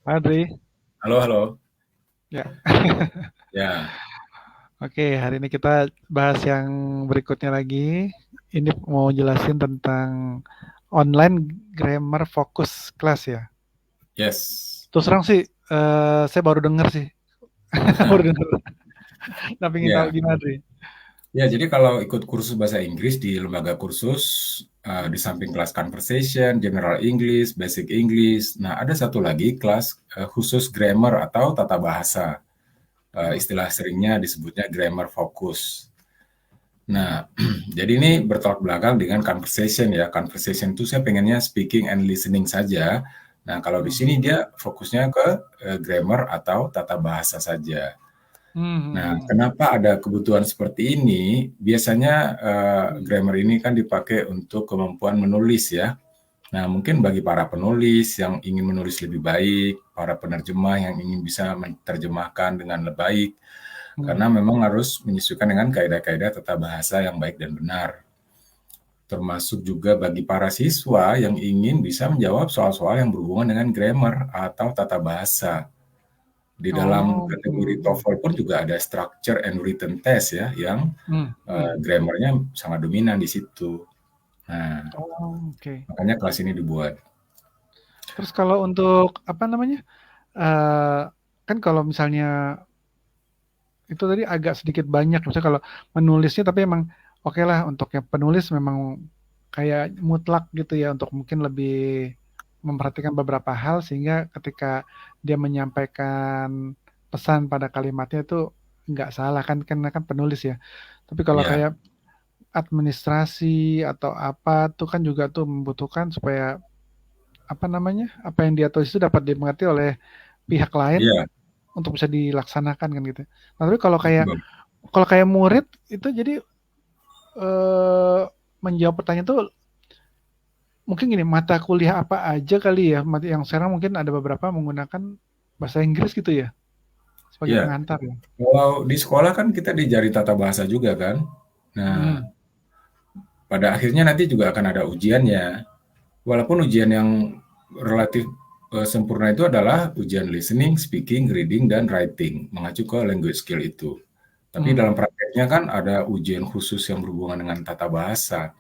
Adri, Halo, halo. ya. Ya, Oke, hari ini kita bahas yang berikutnya lagi. Ini mau jelasin tentang online grammar focus class ya. yes. Terus terang sih, saya baru dengar sih, baru dengar. Nah, pengen tahu Ya, gimana, Adri? ya. Jadi kalau ikut kursus bahasa Inggris di lembaga kursus, di samping kelas conversation, general English, basic English, nah ada satu lagi kelas khusus grammar atau tata bahasa. Hmm, Istilah seringnya disebutnya grammar focus. Nah, jadi ini bertolak belakang dengan conversation ya. Conversation itu saya pengennya speaking and listening saja. Nah, kalau di hmm, sini dia fokusnya ke grammar atau tata bahasa saja. Nah, hmm, kenapa ada kebutuhan seperti ini? Biasanya hmm, grammar ini kan dipakai untuk kemampuan menulis ya. Nah, mungkin bagi para penulis yang ingin menulis lebih baik, para penerjemah yang ingin bisa menerjemahkan dengan lebih baik, hmm. karena memang harus menyesuaikan dengan kaidah-kaidah tata bahasa yang baik dan benar. Termasuk juga bagi para siswa yang ingin bisa menjawab soal-soal yang berhubungan dengan grammar atau tata bahasa. Di dalam Oh, kategori TOEFL pun juga ada structure and written test ya, yang hmm, hmm. grammarnya sangat dominan di situ. Nah, Oh, oke. makanya kelas ini dibuat. Terus kalau untuk apa namanya? eh kan kalau misalnya itu tadi agak sedikit banyak, misalnya kalau menulisnya tapi emang oke lah untuk yang penulis memang kayak mutlak gitu ya untuk mungkin lebih memperhatikan beberapa hal sehingga ketika dia menyampaikan pesan pada kalimatnya itu nggak salah kan karena kan penulis ya. Tapi kalau Ya, kayak administrasi atau apa tuh kan juga tuh membutuhkan supaya apa namanya apa yang dia tulis itu dapat dimengerti oleh pihak lain iya, untuk bisa dilaksanakan kan gitu. Nah, tapi betul. kalau kayak murid itu jadi eh, menjawab pertanyaan tuh mungkin gini mata kuliah apa aja kali ya yang sekarang mungkin ada beberapa menggunakan bahasa Inggris gitu ya sebagai Iya, pengantar ya. kalau di sekolah kan kita diajari tata bahasa juga kan. Nah, Hmm. pada akhirnya nanti juga akan ada ujiannya. Walaupun ujian yang relatif sempurna itu adalah ujian listening, speaking, reading, dan writing, mengacu ke language skill itu. Tapi dalam Hmm. prakteknya kan ada ujian khusus yang berhubungan dengan tata bahasa,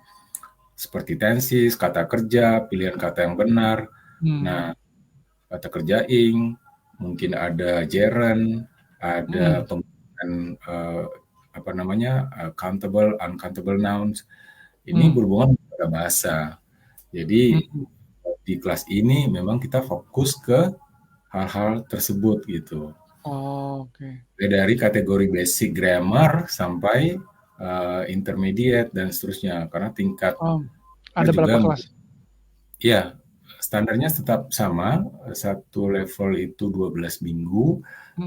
seperti tenses, kata kerja, pilihan kata yang benar. Hmm. Nah, kata kerja ing, mungkin ada gerund, ada Hmm. penggunaan apa namanya countable, uncountable nouns. Ini Hmm. berhubungan dengan tata bahasa. Jadi Hmm. di kelas ini memang kita fokus ke hal-hal tersebut gitu. Oh, oke. Dari kategori basic grammar sampai intermediate dan seterusnya. Karena tingkatnya Oh, ada berapa juga kelas? ya standarnya tetap sama, satu level itu 12 minggu,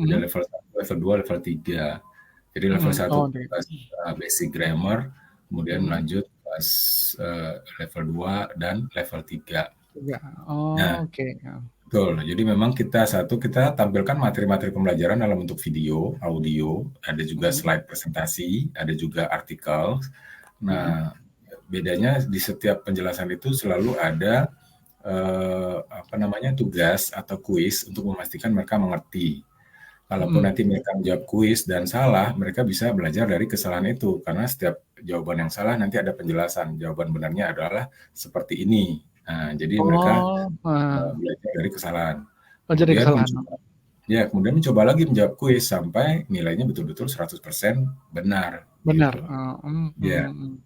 ada Hmm. level 1, level 2, level 3. Jadi level Hmm. satu Oh, oke. kelas basic grammar, kemudian Hmm. lanjut kelas level 2 dan level 3. Tiga. Nah, Oh, oke. betul. Jadi memang kita tampilkan materi-materi pembelajaran dalam bentuk video, audio, ada juga Hmm. slide presentasi, ada juga artikel. Hmm. Nah, bedanya di setiap penjelasan itu selalu ada apa namanya tugas atau kuis untuk memastikan mereka mengerti. Kalaupun Hmm. nanti mereka menjawab kuis dan salah, mereka bisa belajar dari kesalahan itu karena setiap jawaban yang salah nanti ada penjelasan. Jawaban benarnya adalah seperti ini. Nah, jadi mereka Oh, belajar dari kesalahan. oh jadi Kemudian kesalahan. mencoba ya, kemudian mencoba lagi menjawab kuis sampai nilainya betul-betul 100% benar, Benar. gitu. Ya, Hmm.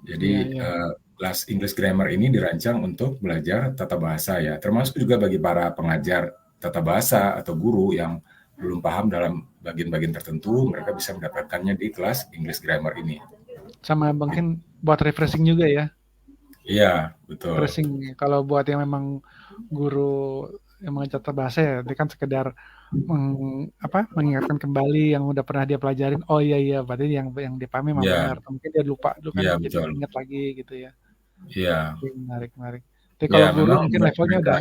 jadi, Iya, iya. kelas English Grammar ini dirancang untuk belajar tata bahasa ya, termasuk juga bagi para pengajar tata bahasa atau guru yang belum paham dalam bagian-bagian tertentu, mereka bisa mendapatkannya di kelas English Grammar ini. Sama mungkin buat refreshing juga ya. Iya, betul. Refreshing kalau buat yang memang guru yang mengajar bahasa ya, dia kan sekedar mengingatkan kembali yang udah pernah dia pelajarin. Oh iya iya, berarti yang dipahami memang Iya, benar. Mungkin dia lupa dulu kan iya jadi betul. ingat lagi gitu ya. Iya. Oke, menarik menarik. Tapi kalau Ya guru memang mungkin buat levelnya mereka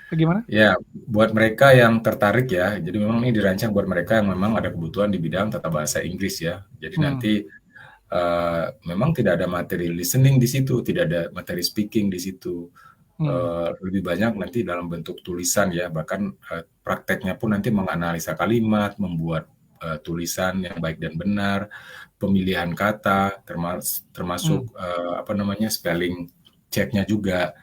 udah gimana? Ya, buat mereka yang tertarik ya, jadi memang ini dirancang buat mereka yang memang ada kebutuhan di bidang tata bahasa Inggris ya. Jadi Hmm. nanti memang tidak ada materi listening di situ, tidak ada materi speaking di situ. Hmm. Lebih banyak nanti dalam bentuk tulisan ya, bahkan prakteknya pun nanti menganalisa kalimat, membuat tulisan yang baik dan benar, pemilihan kata, Hmm. termasuk apa namanya spelling checknya juga.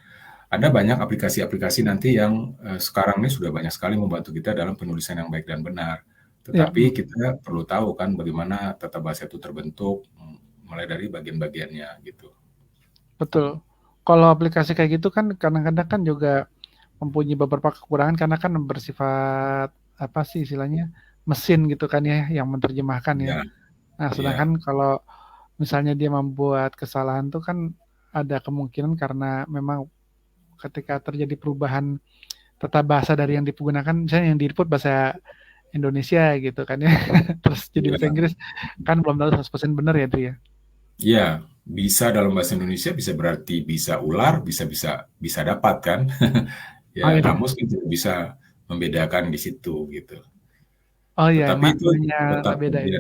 Ada banyak aplikasi-aplikasi nanti yang sekarang ini sudah banyak sekali membantu kita dalam penulisan yang baik dan benar. Ya, Tetapi kita perlu tahu kan bagaimana tata bahasa itu terbentuk, mulai dari bagian-bagiannya gitu. betul. Kalau aplikasi kayak gitu kan kadang-kadang kan juga mempunyai beberapa kekurangan karena kan bersifat apa sih istilahnya mesin gitu kan ya yang menerjemahkan ya. Ya, Nah, ya, sedangkan kalau misalnya dia membuat kesalahan tuh kan ada kemungkinan karena memang ketika terjadi perubahan tata bahasa dari yang digunakan misalnya yang di input bahasa Indonesia gitu kan ya. Terus jadi bahasa ya. Inggris kan belum tahu 100% benar ya Dri ya. Iya, bisa dalam bahasa Indonesia bisa berarti bisa ular, bisa bisa bisa dapat kan. Oh Ya, iya. kamus kan tidak bisa membedakan di situ gitu. Oh iya, Tetapi itu maknanya tetap beda ya.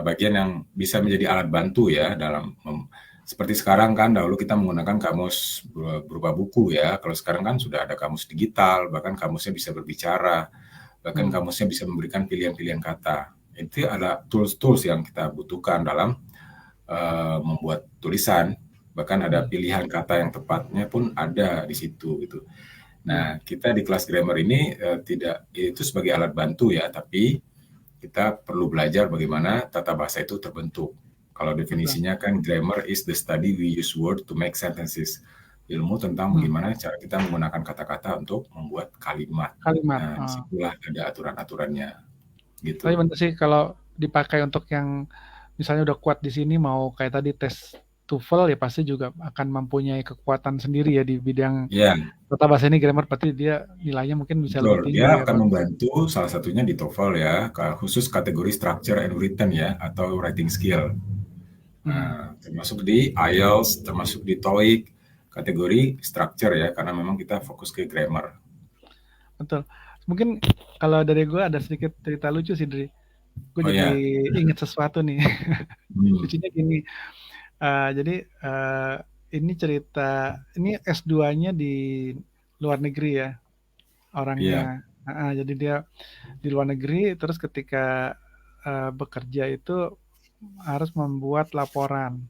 bagian yang bisa menjadi alat bantu ya dalam seperti sekarang kan dahulu kita menggunakan kamus berupa buku ya. Kalau sekarang kan sudah ada kamus digital, bahkan kamusnya bisa berbicara, bahkan Hmm. kamusnya bisa memberikan pilihan-pilihan kata. Itu ada tools-tools yang kita butuhkan dalam membuat tulisan, bahkan ada Hmm. pilihan kata yang tepatnya pun ada di situ gitu. Hmm. Nah, kita di kelas grammar ini tidak itu sebagai alat bantu ya, tapi kita perlu belajar bagaimana tata bahasa itu terbentuk. Kalau Betul. definisinya kan grammar is the study we use word to make sentences. Ilmu tentang Hmm. bagaimana cara kita menggunakan kata-kata untuk membuat kalimat. Kalimat. Nah, disitulah ada aturan-aturannya Tapi gitu. bener sih kalau dipakai untuk yang misalnya udah kuat di sini mau kayak tadi tes TOEFL ya pasti juga akan mempunyai kekuatan sendiri ya di bidang Ya, tata bahasa ini grammar berarti dia nilainya mungkin bisa betul, lebih dia tinggi ya akan Bang. membantu salah satunya di TOEFL ya, khusus kategori structure and written ya, atau writing skill. Hmm. Termasuk di IELTS, termasuk di TOEIC, kategori structure ya, karena memang kita fokus ke grammar. Betul. Mungkin kalau dari gue ada sedikit cerita lucu sih Dri. Gue Oh jadi ya, inget sesuatu nih. hmm, Lucunya gini. Jadi ini cerita ini S2-nya di luar negeri ya orangnya. iya, Jadi dia di luar negeri terus ketika bekerja itu harus membuat laporan.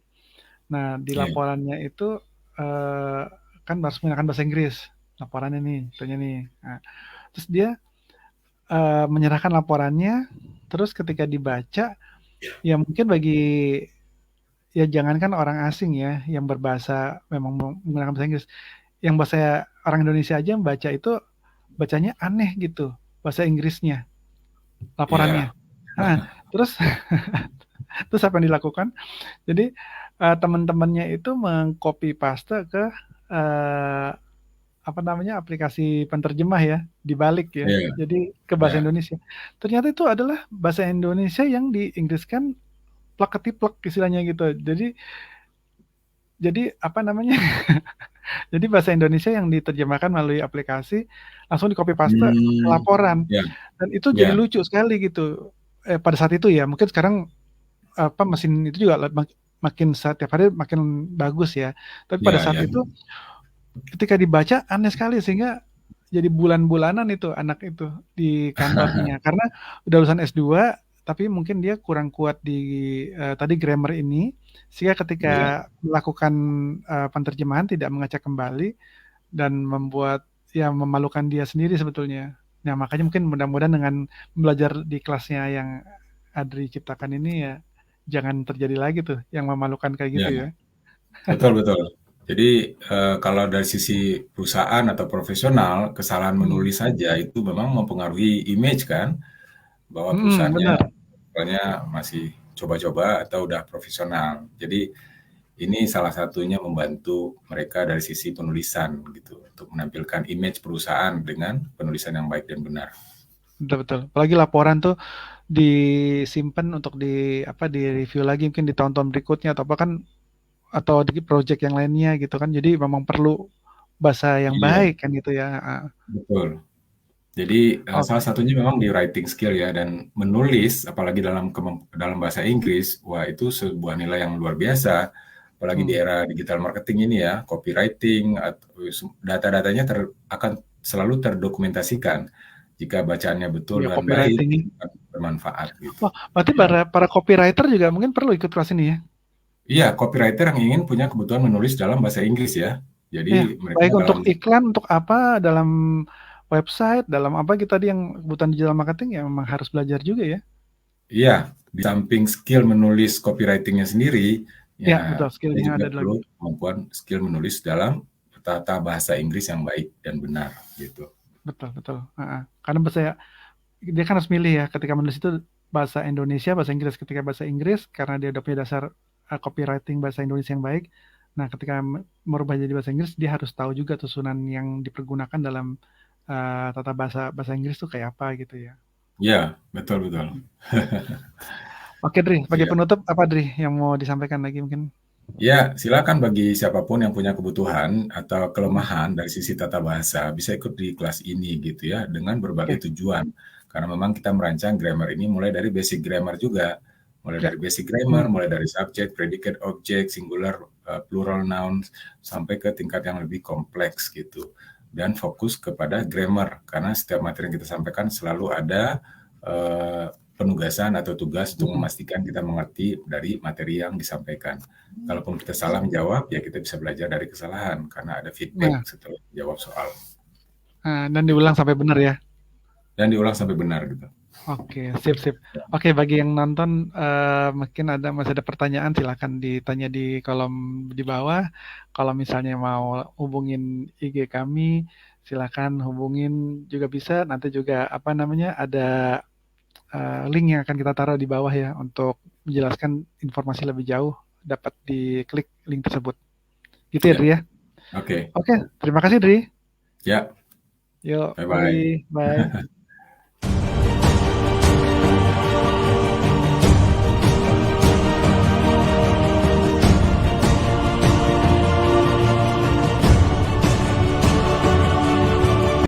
Nah, di iya, laporannya itu eh, kan harus menggunakan bahasa Inggris laporannya nih, itunya nih. Nah, terus dia menyerahkan laporannya, terus ketika dibaca, ya mungkin bagi ya jangankan orang asing ya yang berbahasa memang menggunakan bahasa Inggris, yang bahasa orang Indonesia aja membaca itu bacanya aneh gitu bahasa Inggrisnya laporannya. iya, Nah, terus terus apa yang dilakukan? Jadi teman-temannya itu mengcopy paste ke eh, apa namanya aplikasi penterjemah ya dibalik ya. iya, Jadi ke bahasa iya. Indonesia. Ternyata itu adalah bahasa Indonesia yang diinggriskan plek ketiplek istilahnya gitu. Jadi apa namanya? Jadi bahasa Indonesia yang diterjemahkan melalui aplikasi langsung di copy paste ke Hmm, laporan ya, dan itu jadi ya, lucu sekali gitu. Pada saat itu ya mungkin sekarang apa mesin itu juga makin setiap hari makin bagus ya. Tapi pada ya, saat ya, itu ketika dibaca aneh sekali sehingga jadi bulan-bulanan itu anak itu di kantornya karena udah lulusan S2 tapi mungkin dia kurang kuat di tadi grammar ini sehingga ya, ketika melakukan penerjemahan tidak mengecek kembali dan membuat ya memalukan dia sendiri sebetulnya. Nah, makanya mungkin mudah-mudahan dengan belajar di kelasnya yang Adri ciptakan ini ya jangan terjadi lagi tuh yang memalukan kayak gitu ya, ya. betul, betul. Jadi kalau dari sisi perusahaan atau profesional, kesalahan Hmm. menulis saja itu memang mempengaruhi image kan, bahwa perusahaannya Benar. misalnya masih coba-coba atau udah profesional. Jadi ini salah satunya membantu mereka dari sisi penulisan gitu, untuk menampilkan image perusahaan dengan penulisan yang baik dan benar. Betul betul. Apalagi laporan tuh disimpan untuk di apa di review lagi mungkin di tahun-tahun berikutnya atau apa kan atau di project yang lainnya gitu kan. Jadi memang perlu bahasa yang Iya, baik kan gitu ya. betul. Jadi salah Oke. satunya memang di writing skill ya, dan menulis apalagi dalam bahasa Inggris, wah itu sebuah nilai yang luar biasa apalagi di Hmm. era digital marketing ini ya, copywriting atau data-datanya akan selalu terdokumentasikan. Jika bacaannya betul Ya dan baik, copywriting. akan bermanfaat gitu. Oh, berarti Ya. para copywriter juga mungkin perlu ikut kelas ini ya? Iya, copywriter yang ingin punya kebutuhan menulis dalam bahasa Inggris ya. Jadi Iya, mereka baik untuk dalam iklan, untuk apa, dalam website, dalam apa kita tadi yang kebutuhan digital marketing ya memang harus belajar juga ya. iya, di samping skill menulis copywriting-nya sendiri, ya Ya, betul, kita skillnya juga ada perlu lagi. kemampuan skill menulis dalam tata bahasa Inggris yang baik dan benar gitu. Betul, betul. Heeh. Karena bahasa dia kan harus milih ya ketika menulis itu bahasa Indonesia, bahasa Inggris. Ketika bahasa Inggris karena dia udah punya dasar copywriting bahasa Indonesia yang baik. Nah, ketika merubah jadi bahasa Inggris, dia harus tahu juga susunan yang dipergunakan dalam tata bahasa bahasa Inggris tuh kayak apa gitu ya. Ya, betul betul. Oke, Dri, sebagai Iya. penutup apa Dri yang mau disampaikan lagi mungkin? Ya, silakan bagi siapapun yang punya kebutuhan atau Mm-mm. kelemahan dari sisi tata bahasa bisa ikut di kelas ini gitu ya dengan berbagai Oke, tujuan. Karena memang kita merancang grammar ini mulai dari basic grammar juga. Mulai ya. dari basic grammar, Hmm. mulai dari subject, predicate, object, singular, plural nouns sampai ke tingkat yang lebih kompleks gitu. Dan fokus kepada grammar karena setiap materi yang kita sampaikan selalu ada eh, penugasan atau tugas untuk Mm-mm. memastikan kita mengerti dari materi yang disampaikan. Kalaupun kita salah menjawab, ya kita bisa belajar dari kesalahan karena ada feedback Nah, setelah jawab soal dan gitu. diulang sampai benar ya. Dan diulang sampai benar gitu. Oke, sip, sip. Oke, bagi yang nonton, mungkin masih ada pertanyaan, silakan ditanya di kolom di bawah. Kalau misalnya mau hubungin IG kami, silakan hubungin juga bisa. Nanti juga apa namanya ada link yang akan kita taruh di bawah ya untuk menjelaskan informasi lebih jauh. Dapat diklik link tersebut. Gitu ya, Dri Ya, ya. oke. Oke, terima kasih, Dri. Ya, Yuk, bye bye. mari, bye.